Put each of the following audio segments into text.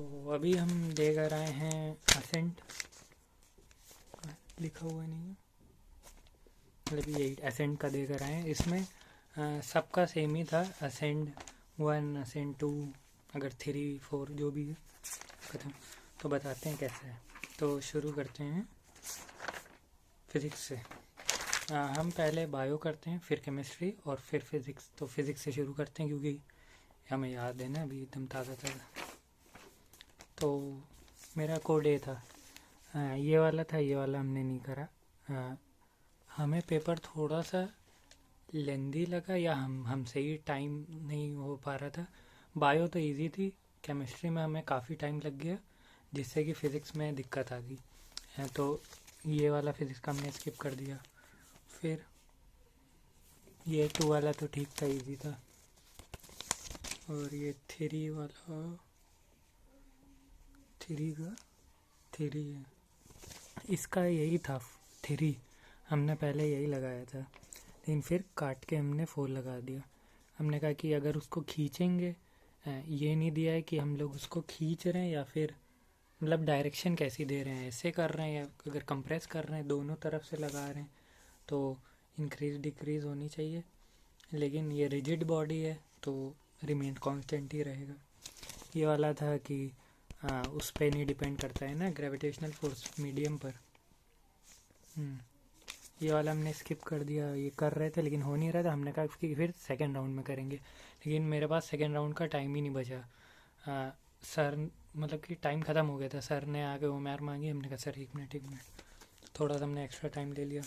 तो अभी हम देख रहे हैं असेंट, लिखा हुआ नहीं है, मतलब यही असेंट का देख रहे हैं। इसमें सबका सेम ही था, असेंड 1 असेंड 2, अगर 3 4 जो भी है खत्म। तो बताते हैं कैसे है। तो शुरू करते हैं फिज़िक्स से। हम पहले बायो करते हैं, फिर केमिस्ट्री और फिर फिज़िक्स। तो फिज़िक्स से शुरू करते हैं क्योंकि हमें याद है ना अभी एकदम ताज़ा ताज़ा। तो मेरा कोड ए था, ये वाला था, ये वाला हमने नहीं करा। हमें पेपर थोड़ा सा लेंदी लगा या हमसे ही टाइम नहीं हो पा रहा था। बायो तो इजी थी, केमिस्ट्री में हमें काफ़ी टाइम लग गया जिससे कि फ़िज़िक्स में दिक्कत आ गई। तो ये वाला फ़िज़िक्स का हमने स्किप कर दिया। फिर ये 2 वाला तो ठीक था, इजी था। और ये 3 वाला, 3 का 3 है, इसका यही था 3, हमने पहले यही लगाया था, लेकिन फिर काट के हमने 4 लगा दिया। हमने कहा कि अगर उसको खींचेंगे, ये नहीं दिया है कि हम लोग उसको खींच रहे हैं या फिर मतलब डायरेक्शन कैसी दे रहे हैं, ऐसे कर रहे हैं या अगर कंप्रेस कर रहे हैं, दोनों तरफ से लगा रहे हैं तो इंक्रीज डिक्रीज होनी चाहिए। लेकिन ये रिजिड बॉडी है तो रिमेन कांस्टेंट ही रहेगा। ये वाला था कि उस पर नहीं डिपेंड करता है ना ग्रेविटेशनल फोर्स मीडियम पर। ये वाला हमने स्किप कर दिया, ये कर रहे थे लेकिन हो नहीं रहा था। हमने कहा कि फिर सेकेंड राउंड में करेंगे, लेकिन मेरे पास सेकेंड राउंड का टाइम ही नहीं बचा। सर मतलब कि टाइम ख़त्म हो गया था, सर ने आके वो मार मांगी। हमने कहा सर 1 मिनट, थोड़ा सा हमने एक्स्ट्रा टाइम ले लिया।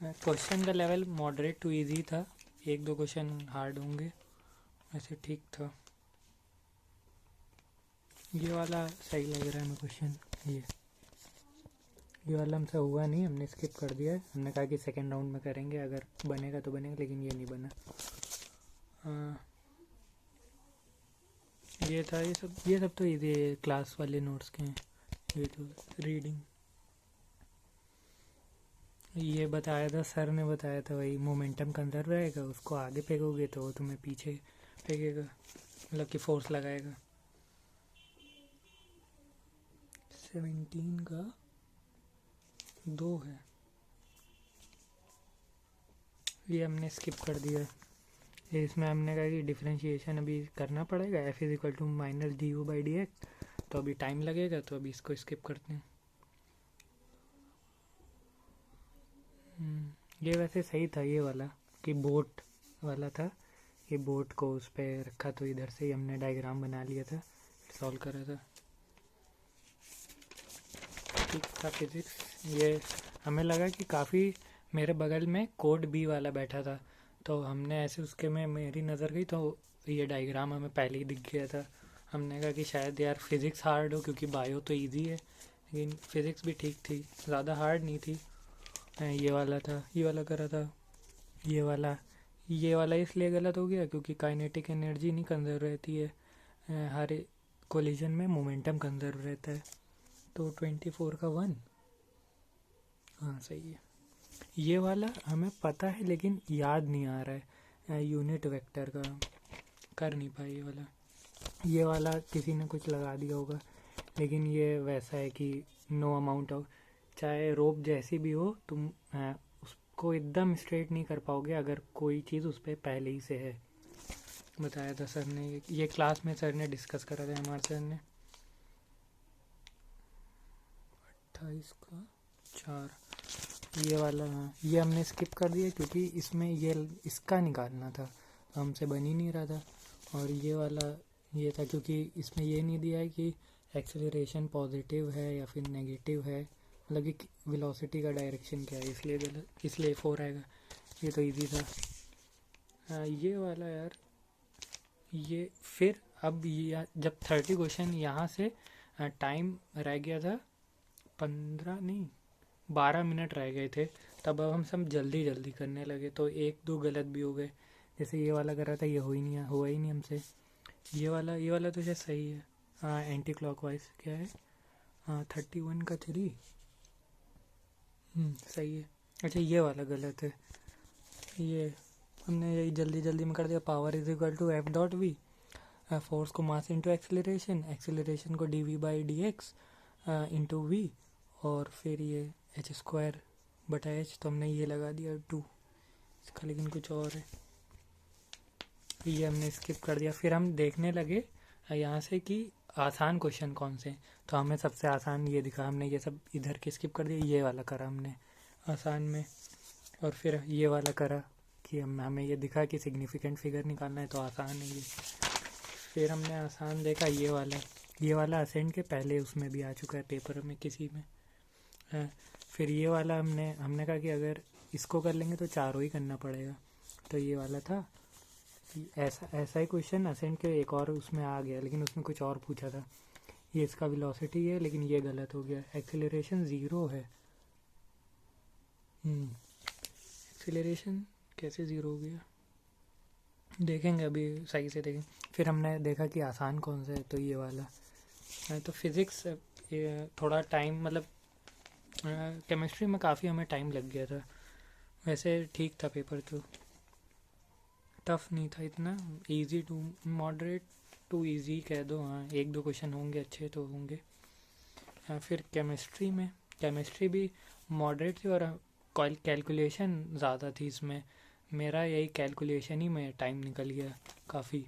क्वेश्चन का लेवल मॉडरेट टू इजी था, 1-2 क्वेश्चन हार्ड होंगे, वैसे ठीक था। ये वाला सही लग रहा है हमें क्वेश्चन, ये वाला हमसे हुआ नहीं, हमने स्किप कर दिया है। हमने कहा कि सेकेंड राउंड में करेंगे, अगर बनेगा तो बनेगा, लेकिन ये नहीं बना। ये था, ये सब तो इजी क्लास वाले नोट्स के हैं। ये तो रीडिंग, ये बताया था सर ने, बताया था वही मोमेंटम कंजर्व रहेगा, उसको आगे फेंकोगे तो तुम्हें पीछे फेंकेगा, मतलब कि फोर्स लगाएगा। 17 का 2 है, ये हमने स्किप कर दिया। इसमें हमने कहा कि डिफरेंशिएशन अभी करना पड़ेगा, f = -du/dx, तो अभी टाइम लगेगा, तो अभी इसको स्किप करते हैं। ये वैसे सही था ये वाला, कि बोट वाला था, ये बोट को उस पर रखा तो इधर से ही हमने डायग्राम बना लिया था, सॉल्व करा था, ठीक था फिजिक्स। ये हमें लगा कि काफ़ी, मेरे बगल में कोड बी वाला बैठा था, तो हमने ऐसे उसके में मेरी नज़र गई तो ये डायग्राम हमें पहले ही दिख गया था। हमने कहा कि शायद यार फिज़िक्स हार्ड हो, क्योंकि बायो तो इजी है, लेकिन फिज़िक्स भी ठीक थी, ज़्यादा हार्ड नहीं थी। ये वाला था, ये वाला करा था। ये वाला इसलिए गलत हो गया क्योंकि काइनेटिक एनर्जी नहीं कंजर्व रहती है, हर कोलिजन में मोमेंटम कंजर्व रहता है। तो 24 का 1, हाँ सही है। ये वाला हमें पता है लेकिन याद नहीं आ रहा है, यूनिट वेक्टर का कर नहीं पाए ये वाला। ये वाला किसी ने कुछ लगा दिया होगा, लेकिन ये वैसा है कि नो अमाउंट ऑफ, चाहे रोप जैसी भी हो, तुम उसको एकदम स्ट्रेट नहीं कर पाओगे अगर कोई चीज़ उस पर पहले ही से है। बताया था सर ने, ये क्लास में सर ने डिस्कस करा था, हमारे सर ने। 28 का 4, ये वाला, हाँ ये हमने स्किप कर दिया क्योंकि इसमें ये इसका निकालना था, तो हमसे बन ही नहीं रहा था। और ये वाला ये था क्योंकि इसमें ये नहीं दिया है कि एक्सेलरेशन पॉजिटिव है या फिर नेगेटिव है, मतलब कि वेलोसिटी का डायरेक्शन क्या है, इसलिए गलत, इसलिए 4 आएगा। ये तो इजी था। ये वाला यार, ये फिर अब ये जब 30 क्वेश्चन यहाँ से टाइम रह गया था 15 नहीं 12 मिनट रह गए थे, तब अब हम सब जल्दी जल्दी करने लगे, तो 1-2 गलत भी हो गए। जैसे ये वाला कर रहा था, ये हुआ ही नहीं हमसे। ये वाला तो शायद सही है, हाँ एंटी क्लॉकवाइज क्या है, हाँ 31 का 3, सही है। अच्छा ये वाला गलत है, ये हमने यही जल्दी जल्दी में कर दिया, पावर = F.V, फोर्स को मास इंटू एक्सेलरेशन, एक्सेलरेशन को D V by D X into V, और फिर ये एच स्क्वायर बटा एच, तो हमने ये लगा दिया 2। इसका लेकिन कुछ और है, ये हमने स्किप कर दिया। फिर हम देखने लगे यहाँ से कि आसान क्वेश्चन कौन से हैं, तो हमें सबसे आसान ये दिखा, हमने ये सब इधर के स्किप कर दिया, ये वाला करा हमने आसान में। और फिर ये वाला करा कि हमें ये दिखा कि सिग्निफिकेंट फिगर निकालना है, तो आसान है ये। फिर हमने आसान देखा ये वाला असेंट के पहले उसमें भी आ चुका है पेपर में किसी में है। फिर ये वाला हमने कहा कि अगर इसको कर लेंगे तो चारों ही करना पड़ेगा, तो ये वाला था कि ऐसा ही क्वेश्चन असेंट के एक और उसमें आ गया, लेकिन उसमें कुछ और पूछा था। ये इसका वेलोसिटी है, लेकिन ये गलत हो गया, एक्सेलरेशन 0 है। एक्सेलरेशन कैसे 0 हो गया, देखेंगे अभी, सही से देखेंगे। फिर हमने देखा कि आसान कौन सा है, तो ये वाला। तो फिज़िक्स थोड़ा टाइम, मतलब केमिस्ट्री में काफ़ी हमें टाइम लग गया था। वैसे ठीक था पेपर, तो टफ नहीं था इतना, easy to moderate to easy कह दो। हाँ, 1-2 क्वेश्चन होंगे अच्छे तो होंगे। फिर केमिस्ट्री भी मॉडरेट थी, और कैलकुलेशन ज़्यादा थी इसमें। मेरा यही कैलकुलेशन ही में टाइम निकल गया काफ़ी।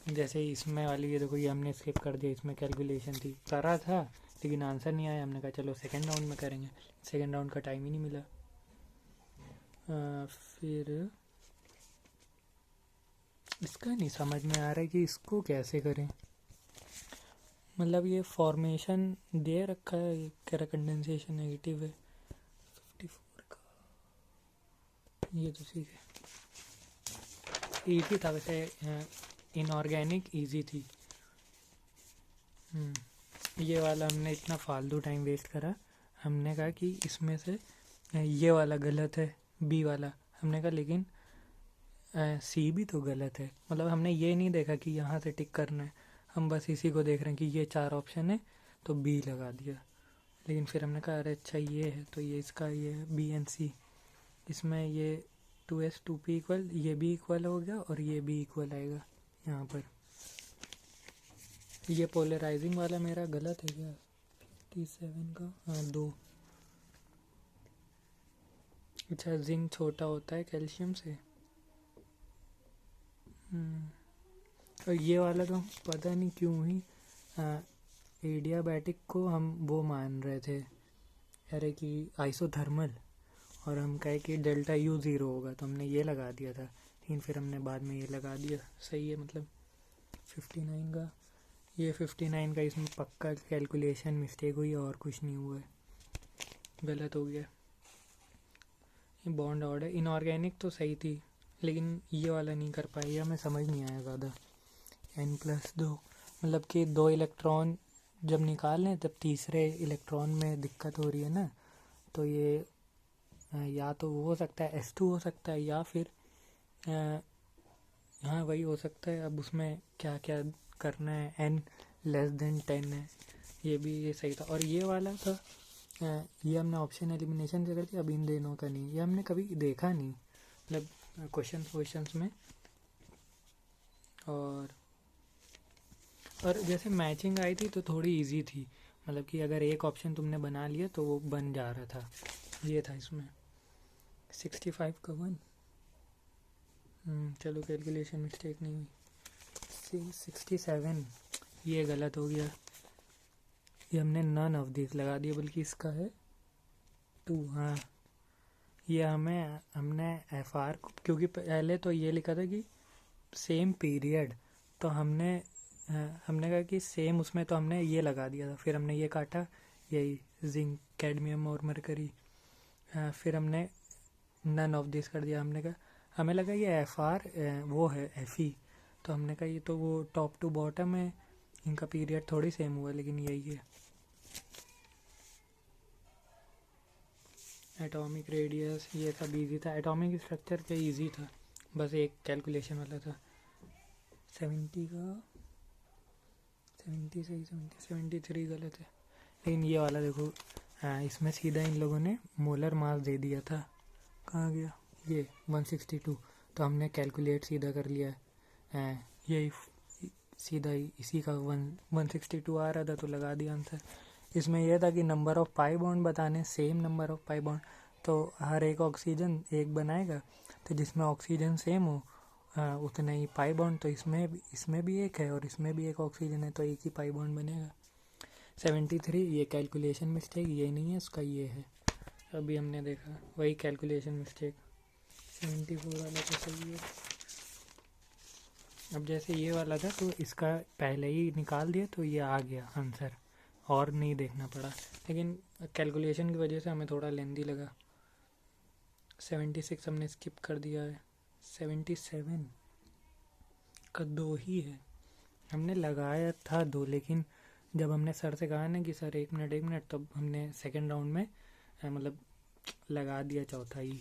जैसे इसमें वाली ये देखो, ये हमने स्किप कर दिया, इसमें कैलकुलेशन थी, करा था लेकिन आंसर नहीं आया। हमने कहा चलो सेकंड राउंड में करेंगे, सेकंड राउंड का टाइम ही नहीं मिला। फिर इसका नहीं समझ में आ रहा है कि इसको कैसे करें। मतलब ये फॉर्मेशन दे रखा है, कह रहा कंडेंसेशन नेगेटिव है 54 का, ये तो ठीक है। ईजी था वैसे, इनऑर्गेनिक ईजी थी। ये वाला हमने इतना फालतू टाइम वेस्ट करा। हमने कहा कि इसमें से ये वाला गलत है, बी वाला। हमने कहा लेकिन सी भी तो गलत है। मतलब हमने ये नहीं देखा कि यहाँ से टिक करना है, हम बस इसी को देख रहे हैं कि ये 4 ऑप्शन है तो बी लगा दिया। लेकिन फिर हमने कहा अरे अच्छा ये है, तो ये इसका ये बी एंड सी, इसमें ये 2s 2p इक्वल, ये भी इक्वल हो गया और ये भी इक्वल आएगा यहाँ पर। ये पोलराइजिंग वाला मेरा गलत है क्या, 57 का, हाँ 2। अच्छा, जिंक छोटा होता है कैल्शियम से। और ये वाला तो पता नहीं क्यों ही एडियाबैटिक को हम वो मान रहे थे, अरे कि आइसोथर्मल, और हम कहे कि डेल्टा U 0 होगा, तो हमने ये लगा दिया था। लेकिन फिर हमने बाद में ये लगा दिया, सही है। मतलब 59 का, ये 59 का, इसमें पक्का कैलकुलेशन मिस्टेक हुई और कुछ नहीं हुआ है, गलत हो गया। ये बॉन्ड ऑर्डर इनऑर्गेनिक तो सही थी, लेकिन ये वाला नहीं कर पाई, ये हमें समझ नहीं आया ज़्यादा। n+2 मतलब कि 2 इलेक्ट्रॉन जब निकाल लें तब तीसरे इलेक्ट्रॉन में दिक्कत हो रही है ना, तो ये या तो वो हो सकता है S2 हो सकता है, या फिर हाँ वही हो सकता है। अब उसमें क्या क्या करना है, n<10 है, ये सही था। और ये वाला था, ये हमने ऑप्शन एलिमिनेशन से कर दिया। अब इन दोनों का नहीं, ये हमने कभी देखा नहीं, मतलब क्वेश्चंस में। और जैसे मैचिंग आई थी तो थोड़ी इजी थी, मतलब कि अगर एक ऑप्शन तुमने बना लिया तो वो बन जा रहा था, ये था इसमें। 65 का 1, चलो कैलकुलेशन मिस्टेक नहीं हुई। 67, ये गलत हो गया, ये हमने नन ऑफ दिस लगा दिया, बल्कि इसका है 2। हाँ, ये हमने FR को, क्योंकि पहले तो ये लिखा था कि सेम पीरियड, तो हमने कहा कि सेम, उसमें तो हमने ये लगा दिया था। फिर हमने ये काटा, यही जिंक कैडमियम और मरकरी। फिर हमने नन ऑफ दिस कर दिया। हमने कहा, हमें लगा ये FR वो है Fe, तो हमने कहा ये तो वो टॉप टू बॉटम है, इनका पीरियड थोड़ी सेम हुआ, लेकिन यही है। एटॉमिक रेडियस ये सब इजी था, एटॉमिक स्ट्रक्चर पे इजी था, बस एक कैलकुलेशन वाला था। 70 का 70 सही, 73 गलत है। लेकिन ये वाला देखो, इसमें सीधा इन लोगों ने मोलर मास दे दिया था, कहाँ गया ये 162, तो हमने कैलकुलेट सीधा कर लिया है, यही सीधा ही इसी का 162 आ रहा था तो लगा दिया आंसर। इसमें यह था कि नंबर ऑफ पाई बॉन्ड बताने, same number of pi bond, तो हर एक ऑक्सीजन एक बनाएगा, तो जिसमें ऑक्सीजन सेम हो उतना ही पाई बॉन्ड, तो इसमें भी एक है और इसमें भी एक ऑक्सीजन है तो एक ही पाई बॉन्ड बनेगा। 73 ये कैलकुलेशन मिस्टेक, ये नहीं है उसका, ये है अभी हमने देखा वही कैलकुलेशन मिस्टेक। 74 वाला तो सही है। अब जैसे ये वाला था तो इसका पहले ही निकाल दिया तो ये आ गया आंसर और नहीं देखना पड़ा, लेकिन कैलकुलेशन की वजह से हमें थोड़ा लेंदी लगा। 76 हमने स्किप कर दिया है। 77 का 2 ही है, हमने लगाया था 2, लेकिन जब हमने सर से कहा ना कि सर 1 मिनट तब हमने सेकेंड राउंड में मतलब लगा दिया चौथा ही।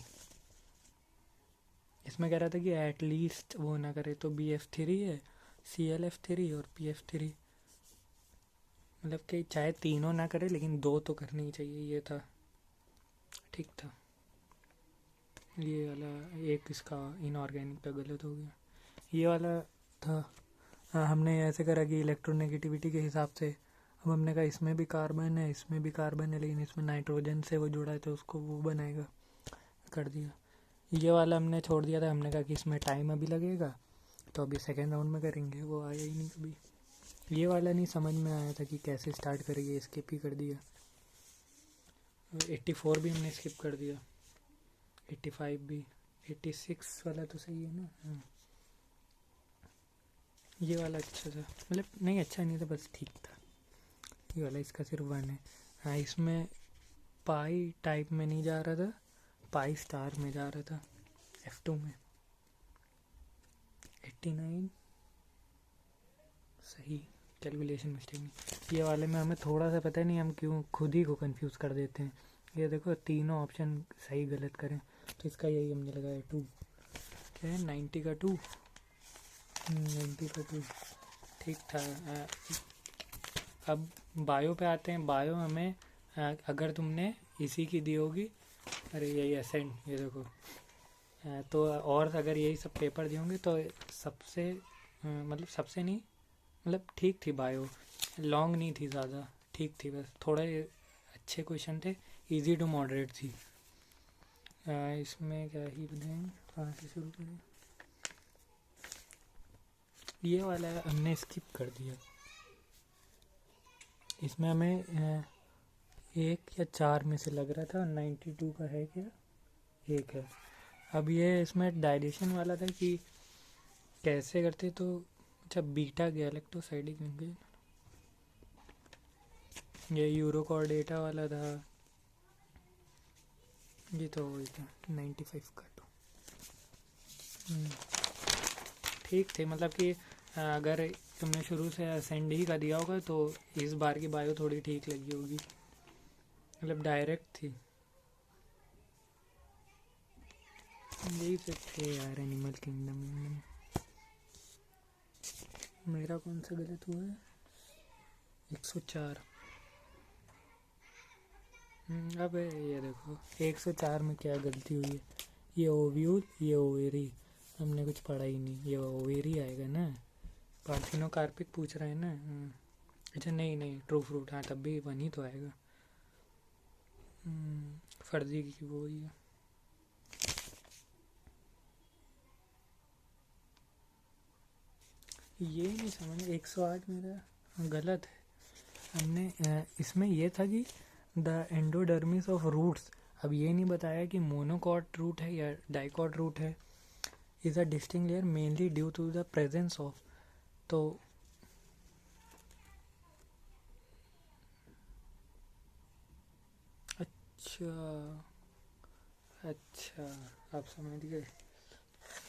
इसमें कह रहा था कि एटलीस्ट वो ना करे, तो BF3 है, ClF3 और PF3, मतलब कि चाहे तीनों ना करे लेकिन 2 तो करनी ही चाहिए, ये था ठीक था। ये वाला एक इसका इनऑर्गेनिक का गलत हो गया। ये वाला था हमने ऐसे करा कि इलेक्ट्रोनेगेटिविटी के हिसाब से, अब हमने कहा इसमें भी कार्बन है इसमें भी कार्बन है लेकिन इसमें नाइट्रोजन से वो जुड़ा है तो उसको वो बनाएगा, कर दिया। ये वाला हमने छोड़ दिया था, हमने कहा कि इसमें टाइम अभी लगेगा तो अभी सेकेंड राउंड में करेंगे, वो आया ही नहीं कभी। ये वाला नहीं समझ में आया था कि कैसे स्टार्ट करेंगे, स्किप ही कर दिया। 84 भी हमने स्किप कर दिया, 85 भी, 86 वाला तो सही है ना। हाँ ये वाला अच्छा था, मतलब नहीं अच्छा नहीं था बस ठीक था। ये वाला इसका सिर्फ 1 है। हाँ इसमें पाई टाइप में नहीं जा रहा था, पाई स्टार में जा रहा था, F2 में। 89 सही, कैलकुलेशन मिस्टेक नहीं। ये वाले में हमें थोड़ा सा पता नहीं हम क्यों खुद ही को कंफ्यूज कर देते हैं। ये देखो तीनों ऑप्शन सही गलत करें, तो इसका यही हमने लगाया 2। क्या है 90 का 2, 90 का 2 ठीक था। अब बायो पे आते हैं। बायो हमें अगर तुमने इसी की दी होगी, अरे यही असेंट, ये देखो तो, और अगर यही सब पेपर दिए होंगे तो सबसे मतलब सबसे नहीं, मतलब ठीक थी बायो, लॉन्ग नहीं थी ज़्यादा, ठीक थी, बस थोड़े अच्छे क्वेश्चन थे, इजी टू मॉडरेट थी। इसमें क्या ही बनाएंगे, कहाँ से शुरू करें। ये वाला हमने स्किप कर दिया। इसमें हमें 1 या 4 में से लग रहा था, 92 का है क्या, 1 है। अब ये इसमें डाइजेशन वाला था कि कैसे करते, तो अच्छा बीटा गैलेक्टोसाइडिक होंगे, ये यूरोकॉर्डेटा वाला था, ये तो वही था 95 का 2 ठीक थे। मतलब कि अगर तुमने शुरू से असेंड ही का दिया होगा तो इस बार की बायो थोड़ी ठीक लगी होगी, मतलब डायरेक्ट थी। यही सब थे यार एनिमल किंगडम में। मेरा कौन सा गलत हुआ है, 104। अब ये देखो 104 में क्या गलती हुई है, ये ओव्यूल ये ओवेरी, हमने कुछ पढ़ा ही नहीं, ये ओवेरी आएगा ना, पार्थिनोकार्पिक पूछ रहा है ना। अच्छा नहीं ट्रू फ्रूट, हाँ तब भी 1 ही तो आएगा। फर्जी की वो ही है। ये नहीं समझ, 108 मेरा गलत है। हमने इसमें ये था कि द एंडोडर्मिस ऑफ रूट्स, अब ये नहीं बताया कि मोनोकॉट रूट है या डाइकॉट रूट है, is a distinct layer mainly due to the presence of, तो अच्छा आप समझ गए।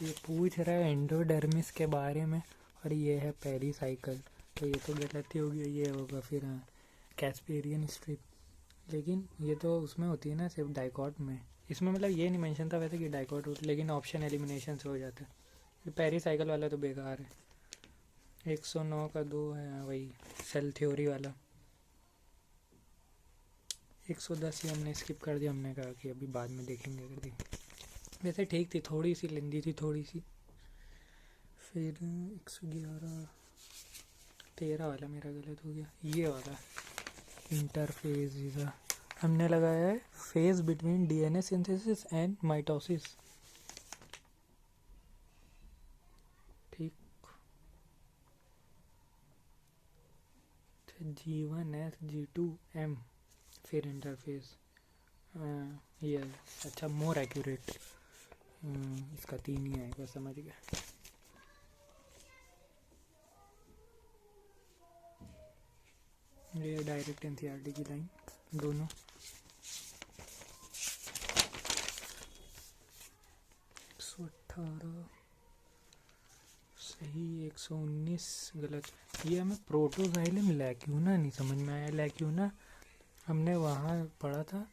ये पूछ रहा है एंडोडर्मिस के बारे में और ये है पेरिसाइकल, तो ये तो गलती होगी, ये होगा फिर हाँ कैस्पेरियन स्ट्रिप, लेकिन ये तो उसमें होती है ना सिर्फ डाइकॉट में, इसमें मतलब ये नहीं मेंशन था वैसे कि डाइकॉट रूट, लेकिन ऑप्शन एलिमिनेशन से हो जाता है। ये पेरिसाइकल वाला तो बेकार है। 109 का 2 है वही सेल थ्योरी वाला। 110 ही हमने स्किप कर दिया, हमने कहा कि अभी बाद में देखेंगे अगर देखें। वैसे ठीक थी, थोड़ी सी लेंदी थी थोड़ी सी। फिर 111 13 वाला मेरा गलत हो गया, ये वाला इंटरफेज वीज़ा हमने लगाया है, phase between DNA synthesis and mitosis. ठीक, G1S G2M फिर इंटरफेस, ये अच्छा मोर एक्यूरेट, इसका 3 ही आएगा, समझ गया। ये डायरेक्ट एनसीईआरटी की लाइन दोनों। सही, 119 गलत। ये हमें प्रोटोजाइलम लैक्यूना नहीं समझ में आया। लैक्यूना हमने वहाँ पढ़ा था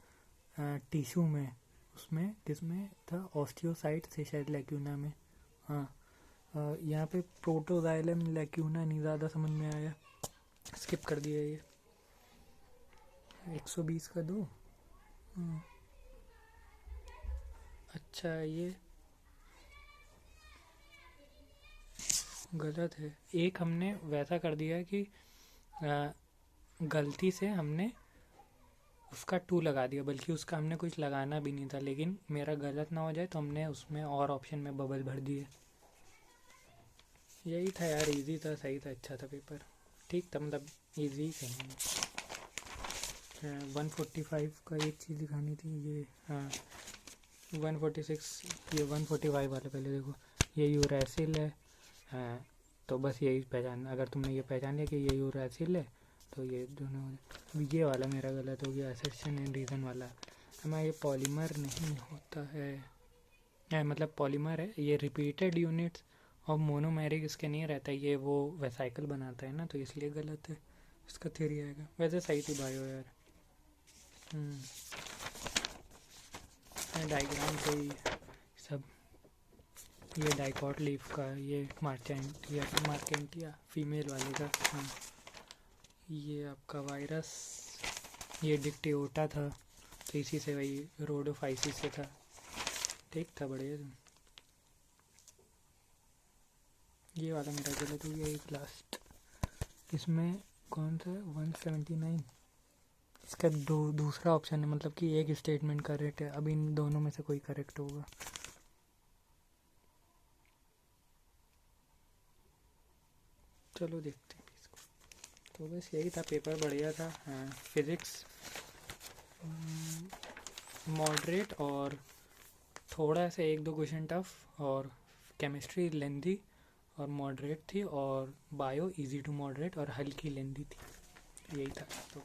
टिश्यू में, उसमें किसमें था, ऑस्टियोसाइट से शायद लैक्यूना में। हाँ, यहाँ पे प्रोटोजाइलम लैक्यूना नहीं ज़्यादा समझ में आया, स्किप कर दिया ये। 120 का 2। अच्छा, ये गलत है। एक हमने वैसा कर दिया कि गलती से हमने उसका 2 लगा दिया, बल्कि उसका हमने कुछ लगाना भी नहीं था, लेकिन मेरा गलत ना हो जाए तो हमने उसमें और ऑप्शन में बबल भर दिए। यही था यार, इजी था, सही था, अच्छा था पेपर, ठीक था, मतलब इजी कहेंगे। 145 का एक चीज़ दिखानी थी, ये हाँ 146, ये 145 वाले पहले देखो, ये यूरेसिल है। हाँ, तो बस यही पहचान, अगर तुमने ये पहचान लिया कि ये यूरेसिल है तो ये दोनों हो जाए। ये वाला मेरा गलत हो गया, असर्शन एंड रीज़न वाला। हमारा ये पॉलीमर नहीं होता है, मतलब पॉलीमर है ये, रिपीटेड यूनिट्स और मोनोमेरिक इसके नहीं रहता, ये वो वेसाइकल बनाता है ना, तो इसलिए गलत है, इसका थ्योरी आएगा। वैसे सही थी बायो यार। डायग्राम से ही सब, ये डाइकॉट लीफ का, ये मार्केंटिया फीमेल वाले का। हाँ, ये आपका वायरस, ये डिक्टियोटा था, तो इसी से वही रोडोफाइसिस से था, ठीक था, बढ़िया था। ये वाला मेरा गलत हो गया, एक लास्ट, इसमें कौन सा 179, इसका दूसरा ऑप्शन है, मतलब कि एक स्टेटमेंट करेक्ट है, अब इन दोनों में से कोई करेक्ट होगा। चलो देखते हैं इसको। तो बस यही था, पेपर बढ़िया था। हाँ, फिज़िक्स मॉडरेट और थोड़ा सा 1-2 क्वेश्चन टफ, और केमिस्ट्री लेंदी और मॉडरेट थी, और बायो इजी टू मॉडरेट और हल्की लेंदी थी, यही था। तो